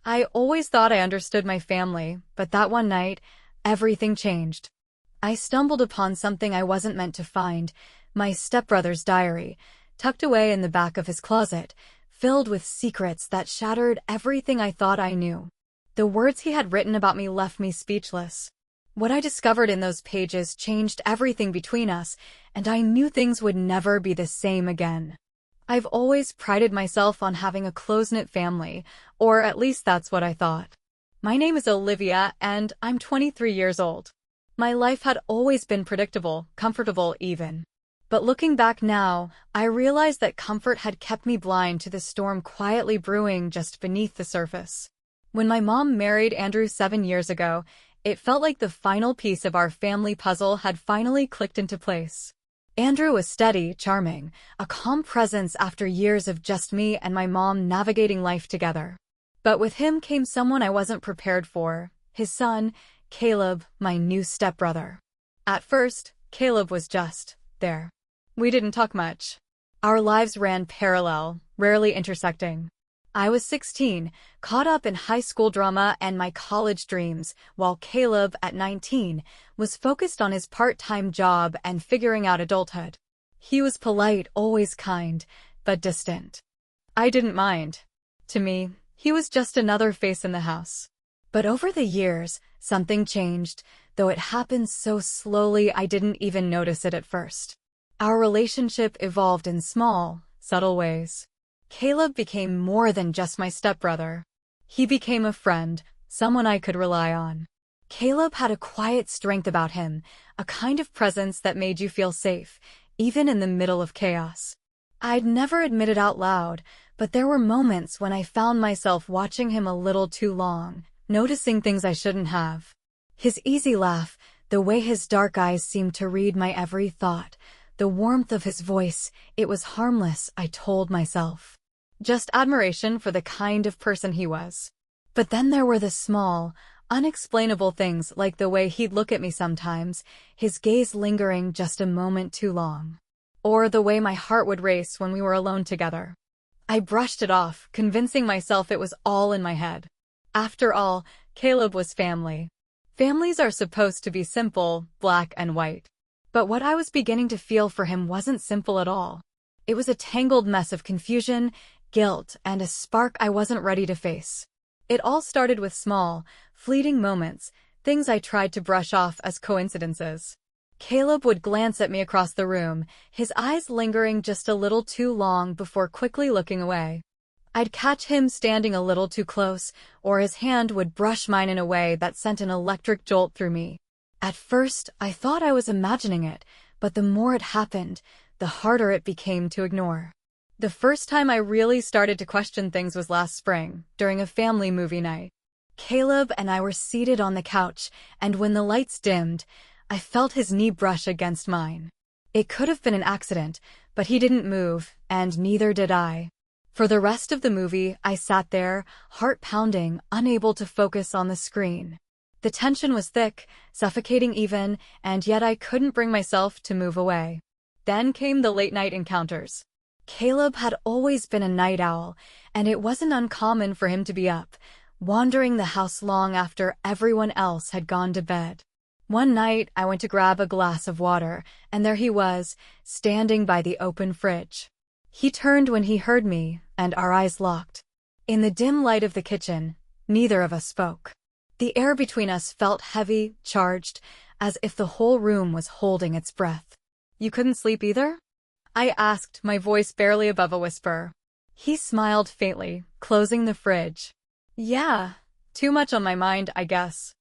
I always thought I understood my family, but that one night, everything changed. I stumbled upon something I wasn't meant to find, my stepbrother's diary, tucked away in the back of his closet, filled with secrets that shattered everything I thought I knew. The words he had written about me left me speechless. What I discovered in those pages changed everything between us, and I knew things would never be the same again. I've always prided myself on having a close-knit family, or at least that's what I thought. My name is Olivia, and I'm 23 years old. My life had always been predictable, comfortable even. But looking back now, I realized that comfort had kept me blind to the storm quietly brewing just beneath the surface. When my mom married Andrew 7 years ago, it felt like the final piece of our family puzzle had finally clicked into place. Andrew was steady, charming, a calm presence after years of just me and my mom navigating life together. But with him came someone I wasn't prepared for, his son, Caleb, my new stepbrother. At first, Caleb was just there. We didn't talk much. Our lives ran parallel, rarely intersecting. I was 16, caught up in high school drama and my college dreams, while Caleb, at 19, was focused on his part-time job and figuring out adulthood. He was polite, always kind, but distant. I didn't mind. To me, he was just another face in the house. But over the years, something changed, though it happened so slowly I didn't even notice it at first. Our relationship evolved in small, subtle ways. Caleb became more than just my stepbrother. He became a friend, someone I could rely on. Caleb had a quiet strength about him, a kind of presence that made you feel safe, even in the middle of chaos. I'd never admit it out loud, but there were moments when I found myself watching him a little too long, noticing things I shouldn't have. His easy laugh, the way his dark eyes seemed to read my every thought, the warmth of his voice, it was harmless, I told myself. Just admiration for the kind of person he was. But then there were the small, unexplainable things like the way he'd look at me sometimes, his gaze lingering just a moment too long. Or the way my heart would race when we were alone together. I brushed it off, convincing myself it was all in my head. After all, Caleb was family. Families are supposed to be simple, black and white. But what I was beginning to feel for him wasn't simple at all. It was a tangled mess of confusion, guilt, and a spark I wasn't ready to face. It all started with small, fleeting moments, things I tried to brush off as coincidences. Caleb would glance at me across the room, his eyes lingering just a little too long before quickly looking away. I'd catch him standing a little too close, or his hand would brush mine in a way that sent an electric jolt through me. At first, I thought I was imagining it, but the more it happened, the harder it became to ignore. The first time I really started to question things was last spring, during a family movie night. Caleb and I were seated on the couch, and when the lights dimmed, I felt his knee brush against mine. It could have been an accident, but he didn't move, and neither did I. For the rest of the movie, I sat there, heart pounding, unable to focus on the screen. The tension was thick, suffocating even, and yet I couldn't bring myself to move away. Then came the late-night encounters. Caleb had always been a night owl, and it wasn't uncommon for him to be up, wandering the house long after everyone else had gone to bed. One night, I went to grab a glass of water, and there he was, standing by the open fridge. He turned when he heard me, and our eyes locked. In the dim light of the kitchen, neither of us spoke. The air between us felt heavy, charged, as if the whole room was holding its breath. "You couldn't sleep either?" I asked, my voice barely above a whisper. He smiled faintly, closing the fridge. "Yeah, too much on my mind, I guess."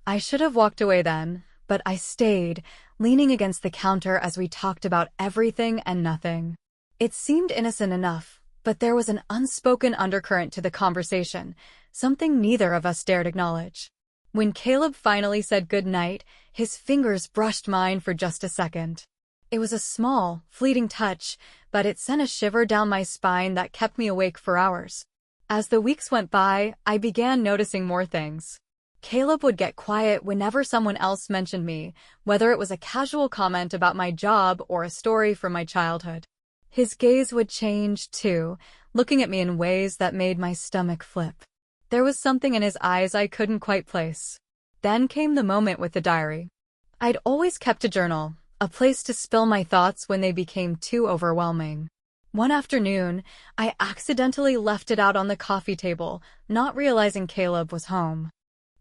I should have walked away then, but I stayed, leaning against the counter as we talked about everything and nothing. It seemed innocent enough, but there was an unspoken undercurrent to the conversation, something neither of us dared acknowledge. When Caleb finally said good night, his fingers brushed mine for just a second. It was a small, fleeting touch, but it sent a shiver down my spine that kept me awake for hours. As the weeks went by, I began noticing more things. Caleb would get quiet whenever someone else mentioned me, whether it was a casual comment about my job or a story from my childhood. His gaze would change, too, looking at me in ways that made my stomach flip. There was something in his eyes I couldn't quite place. Then came the moment with the diary. I'd always kept a journal, a place to spill my thoughts when they became too overwhelming. One afternoon, I accidentally left it out on the coffee table, not realizing Caleb was home.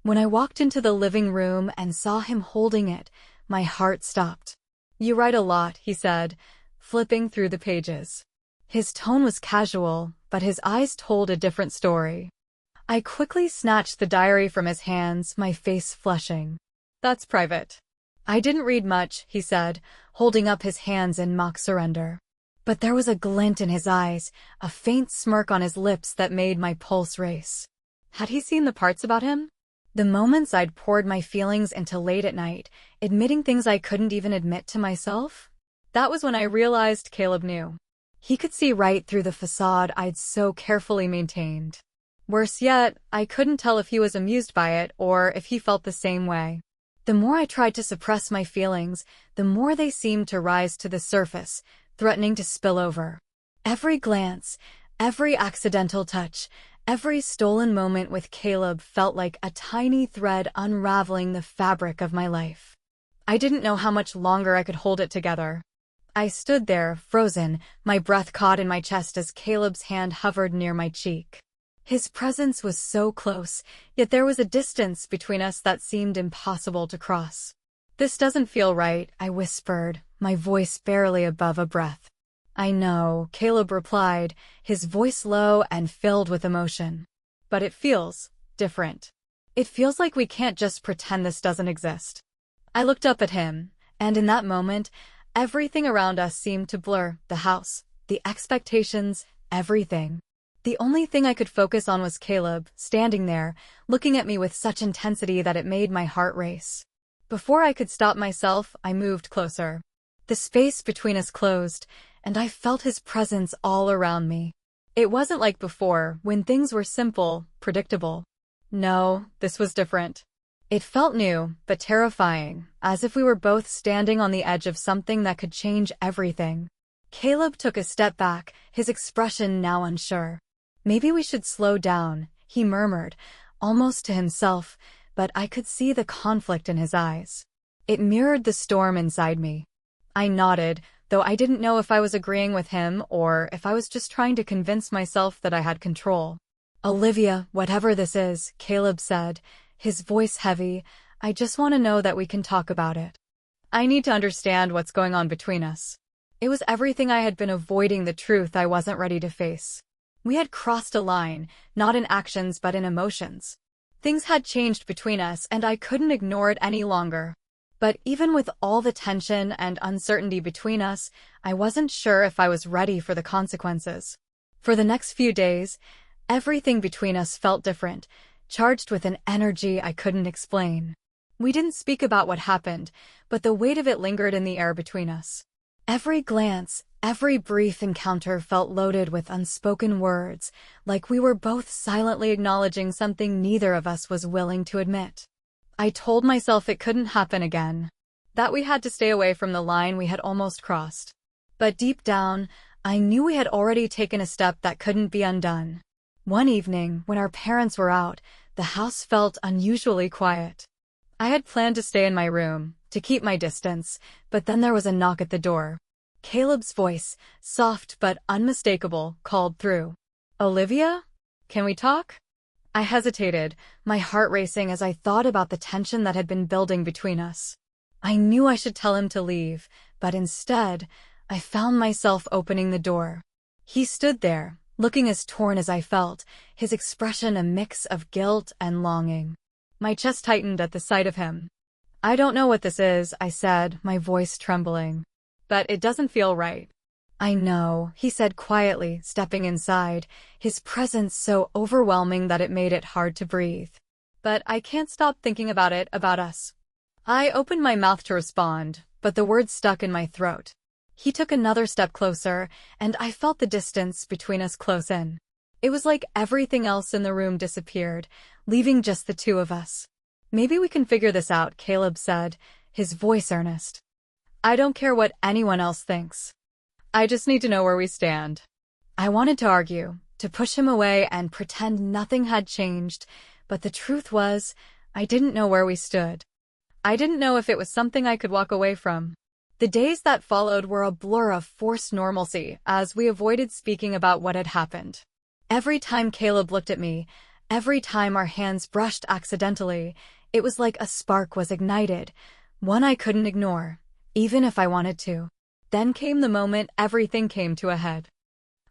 When I walked into the living room and saw him holding it, my heart stopped. "You write a lot," he said, flipping through the pages. His tone was casual, but his eyes told a different story. I quickly snatched the diary from his hands, my face flushing. "That's private." "I didn't read much," he said, holding up his hands in mock surrender. But there was a glint in his eyes, a faint smirk on his lips that made my pulse race. Had he seen the parts about him? The moments I'd poured my feelings into late at night, admitting things I couldn't even admit to myself? That was when I realized Caleb knew. He could see right through the facade I'd so carefully maintained. Worse yet, I couldn't tell if he was amused by it or if he felt the same way. The more I tried to suppress my feelings, the more they seemed to rise to the surface, threatening to spill over. Every glance, every accidental touch, every stolen moment with Caleb felt like a tiny thread unraveling the fabric of my life. I didn't know how much longer I could hold it together. I stood there, frozen, my breath caught in my chest as Caleb's hand hovered near my cheek. His presence was so close, yet there was a distance between us that seemed impossible to cross. "This doesn't feel right," I whispered, my voice barely above a breath. "I know," Caleb replied, his voice low and filled with emotion. "But it feels different. It feels like we can't just pretend this doesn't exist." I looked up at him, and in that moment, everything around us seemed to blur, the house, the expectations, everything. The only thing I could focus on was Caleb, standing there, looking at me with such intensity that it made my heart race. Before I could stop myself, I moved closer. The space between us closed, and I felt his presence all around me. It wasn't like before, when things were simple, predictable. No, this was different. It felt new, but terrifying, as if we were both standing on the edge of something that could change everything. Caleb took a step back, his expression now unsure. "Maybe we should slow down," he murmured, almost to himself, but I could see the conflict in his eyes. It mirrored the storm inside me. I nodded, though I didn't know if I was agreeing with him or if I was just trying to convince myself that I had control. "Olivia, whatever this is," Caleb said, his voice heavy, "I just want to know that we can talk about it. I need to understand what's going on between us." It was everything I had been avoiding, the truth I wasn't ready to face. We had crossed a line, not in actions but in emotions. Things had changed between us, and I couldn't ignore it any longer. But even with all the tension and uncertainty between us, I wasn't sure if I was ready for the consequences. For the next few days, everything between us felt different, charged with an energy I couldn't explain. We didn't speak about what happened, but the weight of it lingered in the air between us. Every glance, every brief encounter felt loaded with unspoken words, like we were both silently acknowledging something neither of us was willing to admit. I told myself it couldn't happen again, that we had to stay away from the line we had almost crossed. But deep down, I knew we had already taken a step that couldn't be undone. One evening, when our parents were out, the house felt unusually quiet. I had planned to stay in my room, to keep my distance, but then there was a knock at the door. Caleb's voice, soft but unmistakable, called through. "Olivia? Can we talk?" I hesitated, my heart racing as I thought about the tension that had been building between us. I knew I should tell him to leave, but instead, I found myself opening the door. He stood there, looking as torn as I felt, his expression a mix of guilt and longing. My chest tightened at the sight of him. "I don't know what this is," I said, my voice trembling. "But it doesn't feel right." "I know," he said quietly, stepping inside, his presence so overwhelming that it made it hard to breathe. "But I can't stop thinking about us." I opened my mouth to respond, but the words stuck in my throat. He took another step closer, and I felt the distance between us close in. It was like everything else in the room disappeared, leaving just the two of us. "Maybe we can figure this out," Caleb said, his voice earnest. "I don't care what anyone else thinks. I just need to know where we stand." I wanted to argue, to push him away and pretend nothing had changed, but the truth was, I didn't know where we stood. I didn't know if it was something I could walk away from. The days that followed were a blur of forced normalcy as we avoided speaking about what had happened. Every time Caleb looked at me, every time our hands brushed accidentally, it was like a spark was ignited, one I couldn't ignore, even if I wanted to. Then came the moment everything came to a head.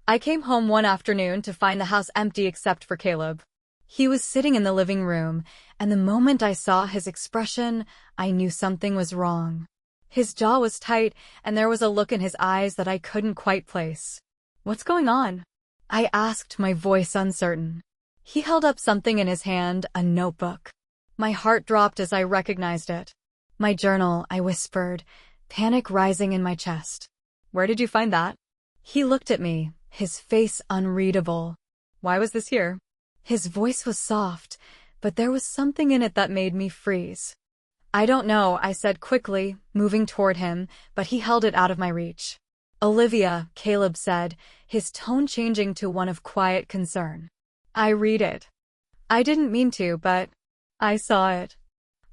I came home one afternoon to find the house empty except for Caleb. He was sitting in the living room, and the moment I saw his expression, I knew something was wrong. His jaw was tight, and there was a look in his eyes that I couldn't quite place. "What's going on?" I asked, my voice uncertain. He held up something in his hand, a notebook. My heart dropped as I recognized it. "My journal," I whispered, panic rising in my chest. "Where did you find that?" He looked at me, his face unreadable. "Why was this here?" His voice was soft, but there was something in it that made me freeze. "I don't know," I said quickly, moving toward him, but he held it out of my reach. "Olivia," Caleb said, his tone changing to one of quiet concern. "I read it." I didn't mean to, but I saw it.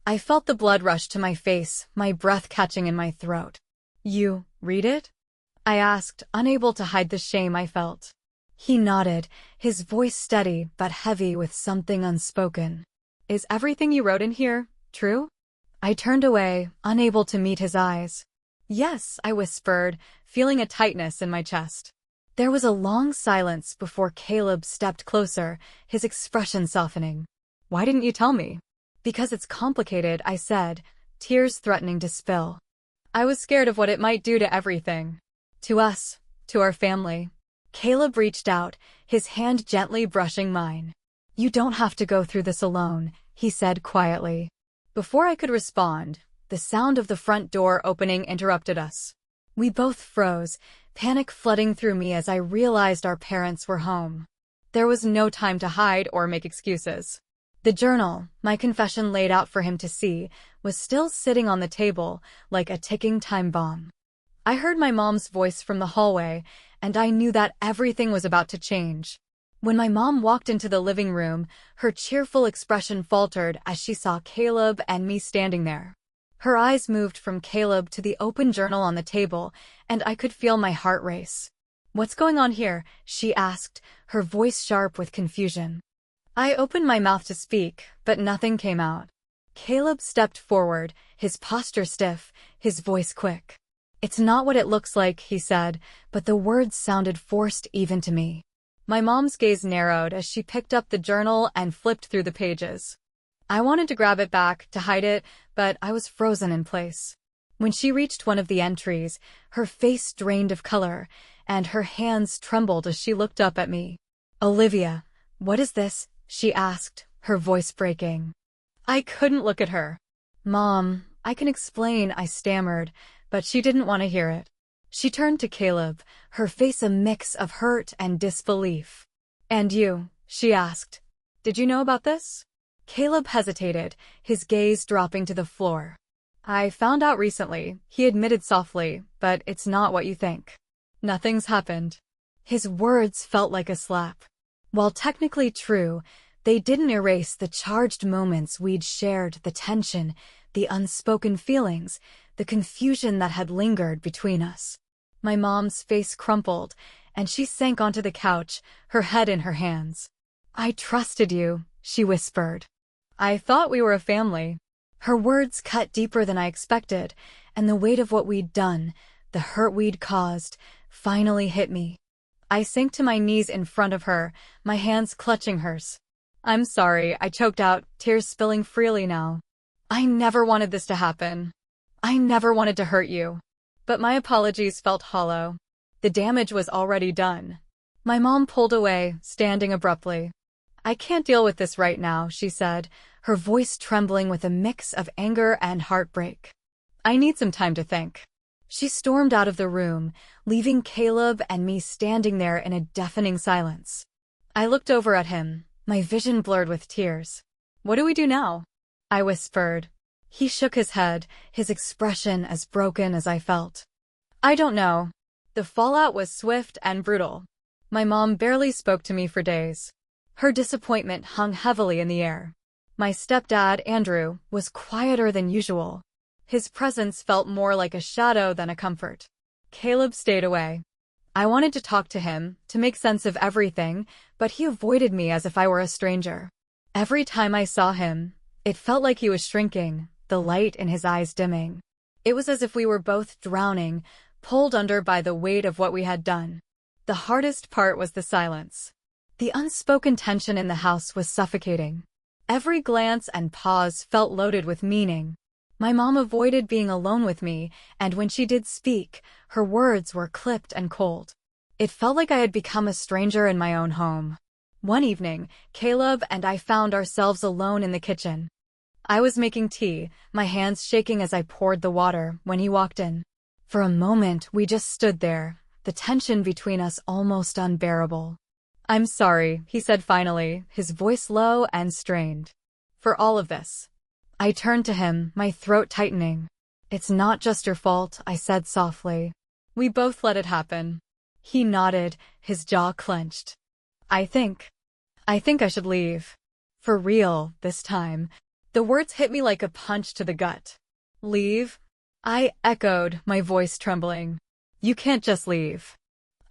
I felt the blood rush to my face, my breath catching in my throat. "You read it?" I asked, unable to hide the shame I felt. He nodded, his voice steady but heavy with something unspoken. "Is everything you wrote in here true?" I turned away, unable to meet his eyes. "Yes," I whispered, feeling a tightness in my chest. There was a long silence before Caleb stepped closer, his expression softening. "Why didn't you tell me?" "Because it's complicated," I said, tears threatening to spill. I was scared of what it might do to everything. To us, to our family. Caleb reached out, his hand gently brushing mine. "You don't have to go through this alone," he said quietly. Before I could respond, the sound of the front door opening interrupted us. We both froze, panic flooding through me as I realized our parents were home. There was no time to hide or make excuses. The journal, my confession laid out for him to see, was still sitting on the table, like a ticking time bomb. I heard my mom's voice from the hallway, and I knew that everything was about to change. When my mom walked into the living room, her cheerful expression faltered as she saw Caleb and me standing there. Her eyes moved from Caleb to the open journal on the table, and I could feel my heart race. "What's going on here?" she asked, her voice sharp with confusion. I opened my mouth to speak, but nothing came out. Caleb stepped forward, his posture stiff, his voice quick. "It's not what it looks like," he said, but the words sounded forced even to me. My mom's gaze narrowed as she picked up the journal and flipped through the pages. I wanted to grab it back, to hide it, but I was frozen in place. When she reached one of the entries, her face drained of color, and her hands trembled as she looked up at me. "Olivia, what is this?" she asked, her voice breaking. I couldn't look at her. "Mom, I can explain," I stammered, but she didn't want to hear it. She turned to Caleb, her face a mix of hurt and disbelief. "And you?" she asked. "Did you know about this?" Caleb hesitated, his gaze dropping to the floor. "I found out recently," he admitted softly, "but it's not what you think. Nothing's happened." His words felt like a slap. While technically true, they didn't erase the charged moments we'd shared, the tension, the unspoken feelings, the confusion that had lingered between us. My mom's face crumpled, and she sank onto the couch, her head in her hands. "I trusted you," she whispered. "I thought we were a family." Her words cut deeper than I expected, and the weight of what we'd done, the hurt we'd caused, finally hit me. I sank to my knees in front of her, my hands clutching hers. "I'm sorry," I choked out, tears spilling freely now. "I never wanted this to happen. I never wanted to hurt you." But my apologies felt hollow. The damage was already done. My mom pulled away, standing abruptly. "I can't deal with this right now," she said, her voice trembling with a mix of anger and heartbreak. "I need some time to think." She stormed out of the room, leaving Caleb and me standing there in a deafening silence. I looked over at him, my vision blurred with tears. "What do we do now?" I whispered. He shook his head, his expression as broken as I felt. "I don't know." The fallout was swift and brutal. My mom barely spoke to me for days. Her disappointment hung heavily in the air. My stepdad, Andrew, was quieter than usual. His presence felt more like a shadow than a comfort. Caleb stayed away. I wanted to talk to him, to make sense of everything, but he avoided me as if I were a stranger. Every time I saw him, it felt like he was shrinking, the light in his eyes dimming. It was as if we were both drowning, pulled under by the weight of what we had done. The hardest part was the silence. The unspoken tension in the house was suffocating. Every glance and pause felt loaded with meaning. My mom avoided being alone with me, and when she did speak, her words were clipped and cold. It felt like I had become a stranger in my own home. One evening, Caleb and I found ourselves alone in the kitchen. I was making tea, my hands shaking as I poured the water, when he walked in. For a moment, we just stood there, the tension between us almost unbearable. "I'm sorry," he said finally, his voice low and strained. "For all of this." I turned to him, my throat tightening. "It's not just your fault," I said softly. "We both let it happen." He nodded, his jaw clenched. I think I should leave. For real, this time." The words hit me like a punch to the gut. "Leave?" I echoed, my voice trembling. "You can't just leave."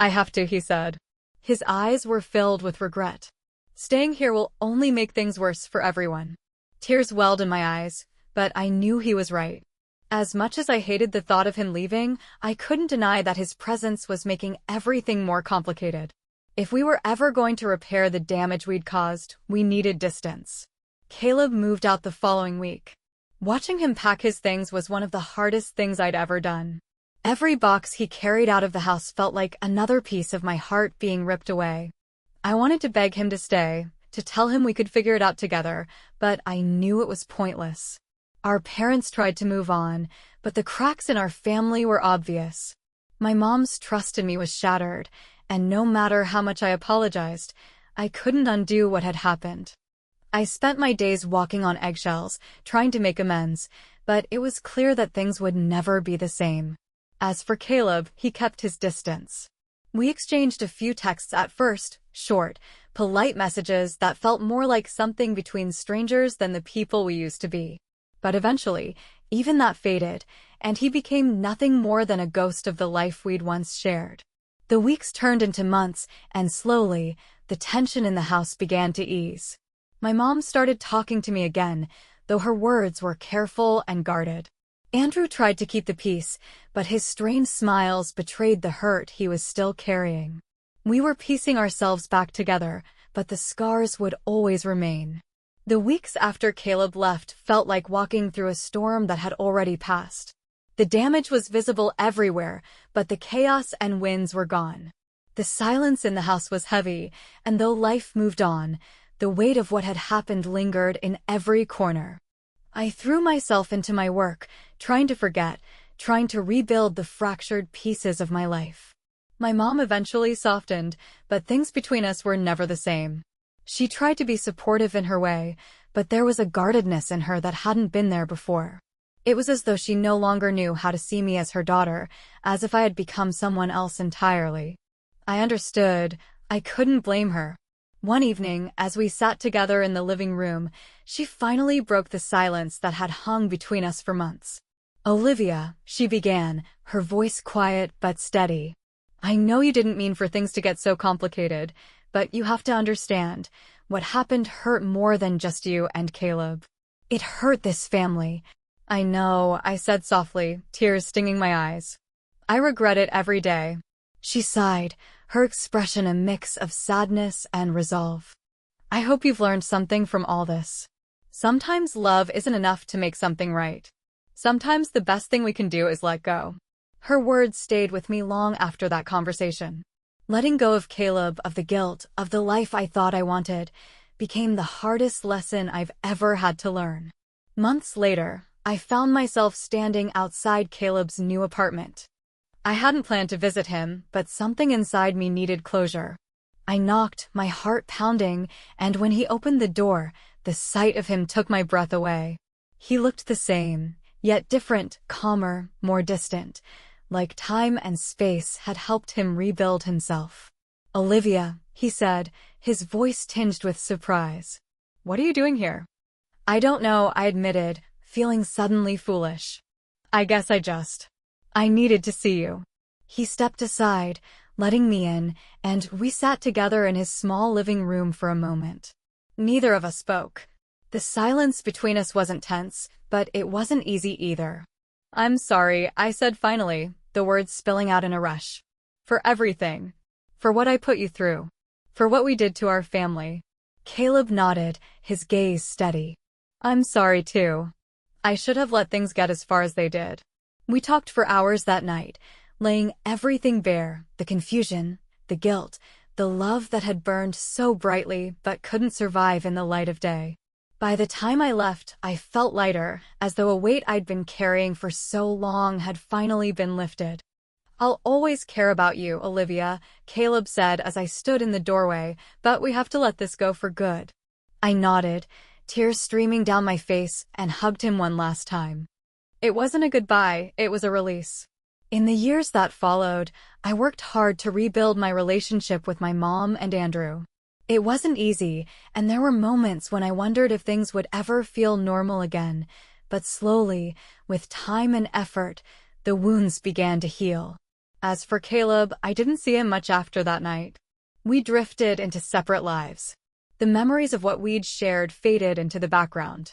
"I have to," he said. His eyes were filled with regret. "Staying here will only make things worse for everyone." Tears welled in my eyes, but I knew he was right. As much as I hated the thought of him leaving, I couldn't deny that his presence was making everything more complicated. If we were ever going to repair the damage we'd caused, we needed distance. Caleb moved out the following week. Watching him pack his things was one of the hardest things I'd ever done. Every box he carried out of the house felt like another piece of my heart being ripped away. I wanted to beg him to stay, to tell him we could figure it out together, but I knew it was pointless. Our parents tried to move on, but the cracks in our family were obvious. My mom's trust in me was shattered, and no matter how much I apologized, I couldn't undo what had happened. I spent my days walking on eggshells, trying to make amends, but it was clear that things would never be the same. As for Caleb, he kept his distance. We exchanged a few texts at first, short, polite messages that felt more like something between strangers than the people we used to be. But eventually, even that faded, and he became nothing more than a ghost of the life we'd once shared. The weeks turned into months, and slowly, the tension in the house began to ease. My mom started talking to me again, though her words were careful and guarded. Andrew tried to keep the peace, but his strained smiles betrayed the hurt he was still carrying. We were piecing ourselves back together, but the scars would always remain. The weeks after Caleb left felt like walking through a storm that had already passed. The damage was visible everywhere, but the chaos and winds were gone. The silence in the house was heavy, and though life moved on, the weight of what had happened lingered in every corner. I threw myself into my work, trying to forget, trying to rebuild the fractured pieces of my life. My mom eventually softened, but things between us were never the same. She tried to be supportive in her way, but there was a guardedness in her that hadn't been there before. It was as though she no longer knew how to see me as her daughter, as if I had become someone else entirely. I understood. I couldn't blame her. One evening, as we sat together in the living room, she finally broke the silence that had hung between us for months. "Olivia," she began, her voice quiet but steady. "I know you didn't mean for things to get so complicated, but you have to understand, what happened hurt more than just you and Caleb. It hurt this family." "I know," I said softly, tears stinging my eyes. "I regret it every day." She sighed, her expression a mix of sadness and resolve. "I hope you've learned something from all this. Sometimes love isn't enough to make something right. Sometimes the best thing we can do is let go." Her words stayed with me long after that conversation. Letting go of Caleb, of the guilt, of the life I thought I wanted, became the hardest lesson I've ever had to learn. Months later, I found myself standing outside Caleb's new apartment. I hadn't planned to visit him, but something inside me needed closure. I knocked, my heart pounding, and when he opened the door, the sight of him took my breath away. He looked the same, yet different, calmer, more distant, like time and space had helped him rebuild himself. Olivia, he said, his voice tinged with surprise. What are you doing here? I don't know, I admitted, feeling suddenly foolish. I needed to see you. He stepped aside, letting me in, and we sat together in his small living room for a moment. Neither of us spoke. The silence between us wasn't tense, but it wasn't easy either. I'm sorry, I said finally, the words spilling out in a rush. For everything. For what I put you through. For what we did to our family. Caleb nodded, his gaze steady. I'm sorry too. I should have let things get as far as they did. We talked for hours that night, laying everything bare, the confusion, the guilt, the love that had burned so brightly but couldn't survive in the light of day. By the time I left, I felt lighter, as though a weight I'd been carrying for so long had finally been lifted. I'll always care about you, Olivia, Caleb said as I stood in the doorway, but we have to let this go for good. I nodded, tears streaming down my face, and hugged him one last time. It wasn't a goodbye, it was a release. In the years that followed, I worked hard to rebuild my relationship with my mom and Andrew. It wasn't easy, and there were moments when I wondered if things would ever feel normal again, but slowly, with time and effort, the wounds began to heal. As for Caleb, I didn't see him much after that night. We drifted into separate lives. The memories of what we'd shared faded into the background.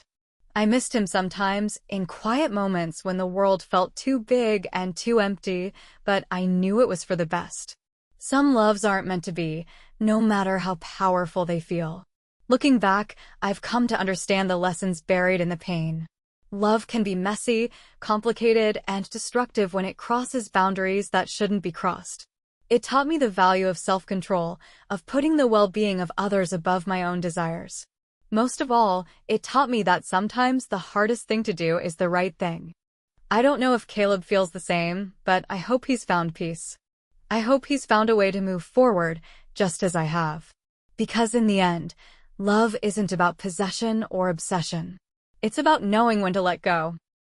I missed him sometimes, in quiet moments when the world felt too big and too empty, but I knew it was for the best. Some loves aren't meant to be, no matter how powerful they feel. Looking back, I've come to understand the lessons buried in the pain. Love can be messy, complicated, and destructive when it crosses boundaries that shouldn't be crossed. It taught me the value of self-control, of putting the well-being of others above my own desires. Most of all, it taught me that sometimes the hardest thing to do is the right thing. I don't know if Caleb feels the same, but I hope he's found peace. I hope he's found a way to move forward, just as I have. Because in the end, love isn't about possession or obsession. It's about knowing when to let go.